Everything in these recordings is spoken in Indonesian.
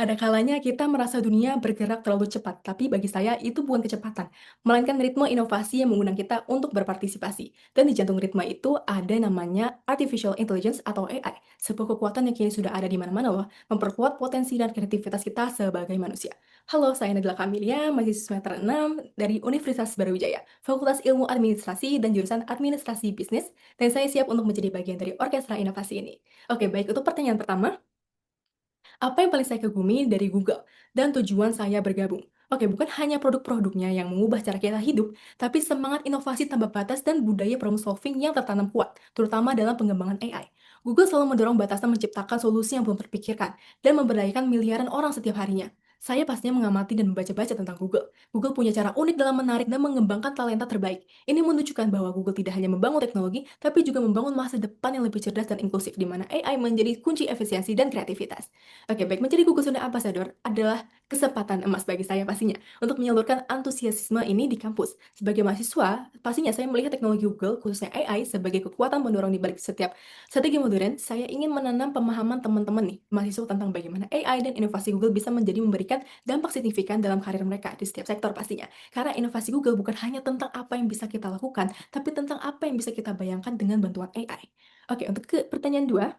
Ada kalanya kita merasa dunia bergerak terlalu cepat, tapi bagi saya itu bukan kecepatan, melainkan ritme inovasi yang mengundang kita untuk berpartisipasi. Dan di jantung ritme itu ada namanya Artificial Intelligence atau AI, sebuah kekuatan yang kini sudah ada di mana-mana loh, memperkuat potensi dan kreativitas kita sebagai manusia. Halo, saya Nabila Kamilia, mahasiswa semester 6 dari Universitas Brawijaya, Fakultas Ilmu Administrasi dan jurusan Administrasi Bisnis, dan saya siap untuk menjadi bagian dari orkestra inovasi ini. Oke, baik, untuk pertanyaan pertama, apa yang paling saya kagumi dari Google dan tujuan saya bergabung? Oke, bukan hanya produk-produknya yang mengubah cara kita hidup, tapi semangat inovasi tanpa batas dan budaya problem solving yang tertanam kuat, terutama dalam pengembangan AI. Google selalu mendorong batasan menciptakan solusi yang belum terpikirkan dan memberdayakan miliaran orang setiap harinya. Saya pastinya mengamati dan membaca-baca tentang Google. Google punya cara unik dalam menarik dan mengembangkan talenta terbaik. Ini menunjukkan bahwa Google tidak hanya membangun teknologi, tapi juga membangun masa depan yang lebih cerdas dan inklusif, di mana AI menjadi kunci efisiensi dan kreativitas. Oke, baik. Menjadi gugus Student Ambassador adalah kesempatan emas bagi saya pastinya untuk menyalurkan antusiasme ini di kampus. Sebagai mahasiswa, pastinya saya melihat teknologi Google, khususnya AI, sebagai kekuatan pendorong di balik setiap strategi modern. Saya ingin menanam pemahaman teman-teman nih, mahasiswa tentang bagaimana AI dan inovasi Google bisa memberikan dampak signifikan dalam karir mereka di setiap sektor pastinya. Karena inovasi Google bukan hanya tentang apa yang bisa kita lakukan, tapi tentang apa yang bisa kita bayangkan dengan bantuan AI. Oke, untuk ke pertanyaan 2.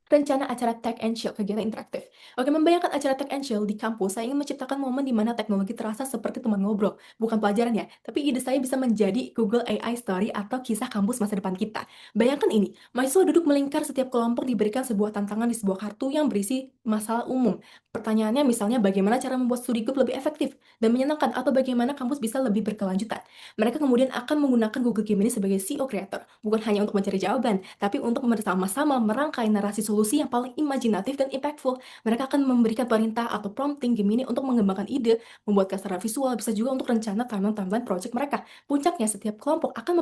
Rencana acara Tech and Chill, kegiatan interaktif. Oke, membayangkan acara Tech and Chill di kampus, saya ingin menciptakan momen di mana teknologi terasa seperti teman ngobrol, bukan pelajaran ya, tapi ide saya bisa menjadi Google AI Story atau kisah kampus masa depan kita. Bayangkan ini, mahasiswa duduk melingkar, setiap kelompok diberikan sebuah tantangan di sebuah kartu yang berisi masalah umum. Pertanyaannya misalnya bagaimana cara membuat studi grup lebih efektif dan menyenangkan, atau bagaimana kampus bisa lebih berkelanjutan. Mereka kemudian akan menggunakan Google Gemini sebagai CEO Creator, bukan hanya untuk mencari jawaban, tapi untuk bersama-sama merangkai narasi solusi yang paling imajinatif dan impactful. Mereka akan memberikan perintah atau prompting Gemini untuk mengembangkan ide, membuat secara visual, bisa juga untuk rencana timeline-timeline project mereka. Puncaknya, setiap kelompok akan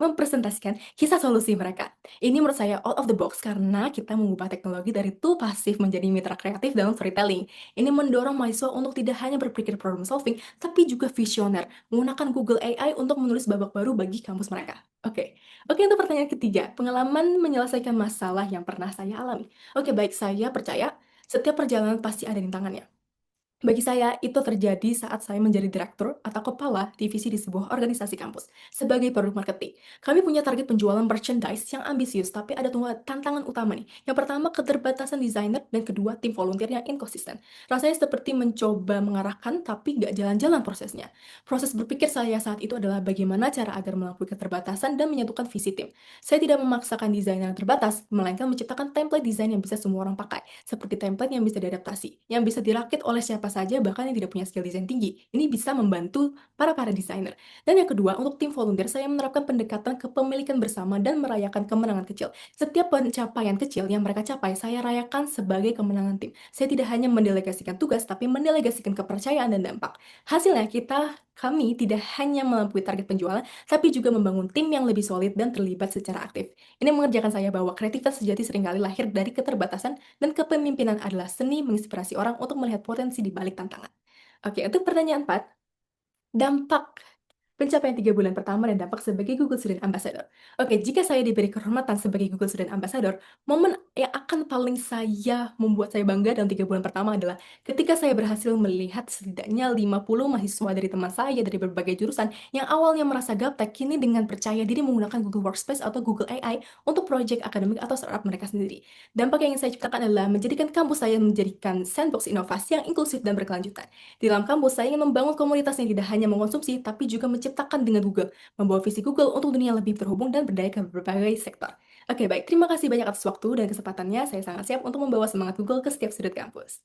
mempresentasikan kisah solusi mereka. Ini menurut saya out of the box karena kita mengubah teknologi dari tool pasif menjadi mitra kreatif dalam storytelling. Ini mendorong mahasiswa untuk tidak hanya berpikir problem solving, tapi juga visioner, menggunakan Google AI untuk menulis babak baru bagi kampus mereka. Oke. Oke, untuk pertanyaan ketiga, pengalaman menyelesaikan masalah yang pernah saya alami. Oke, baik, saya percaya setiap perjalanan pasti ada rintangannya. Bagi saya, itu terjadi saat saya menjadi direktur atau kepala divisi di sebuah organisasi kampus. Sebagai produk marketing, kami punya target penjualan merchandise yang ambisius, tapi ada dua tantangan utama nih. Yang pertama, keterbatasan desainer, dan kedua, tim volunteer yang inkonsisten. Rasanya seperti mencoba mengarahkan, tapi nggak jalan-jalan prosesnya. Proses berpikir saya saat itu adalah bagaimana cara agar melampaui keterbatasan dan menyatukan visi tim. Saya tidak memaksakan desain yang terbatas, melainkan menciptakan template desain yang bisa semua orang pakai, seperti template yang bisa diadaptasi, yang bisa dirakit oleh siapa saja, bahkan yang tidak punya skill desain tinggi. Ini bisa membantu para desainer. Dan yang kedua, untuk tim volunteer, saya menerapkan pendekatan kepemilikan bersama dan merayakan kemenangan kecil. Setiap pencapaian kecil yang mereka capai, saya rayakan sebagai kemenangan tim. Saya tidak hanya mendelegasikan tugas, tapi mendelegasikan kepercayaan dan dampak. Hasilnya, kami tidak hanya melampaui target penjualan, tapi juga membangun tim yang lebih solid dan terlibat secara aktif. Ini mengerjakan saya bahwa kreativitas sejati seringkali lahir dari keterbatasan, dan kepemimpinan adalah seni menginspirasi orang untuk melihat potensi di balik tantangan. Oke, untuk pertanyaan 4, dampak pencapaian 3 bulan pertama dan dampak sebagai Google Student Ambassador. Oke, jika saya diberi kehormatan sebagai Google Student Ambassador, momen yang akan paling membuat saya bangga dalam 3 bulan pertama adalah ketika saya berhasil melihat setidaknya 50 mahasiswa dari teman saya dari berbagai jurusan yang awalnya merasa gaptek, kini dengan percaya diri menggunakan Google Workspace atau Google AI untuk proyek akademik atau startup mereka sendiri. Dampak yang ingin saya ciptakan adalah menjadikan kampus saya menjadikan sandbox inovasi yang inklusif dan berkelanjutan. Di dalam kampus, saya ingin membangun komunitas yang tidak hanya mengkonsumsi, tapi juga menciptakan dengan Google, membawa visi Google untuk dunia lebih terhubung dan berdaya ke berbagai sektor. Oke, baik. Terima kasih banyak atas waktu dan kesempatannya. Saya sangat siap untuk membawa semangat Google ke setiap sudut kampus.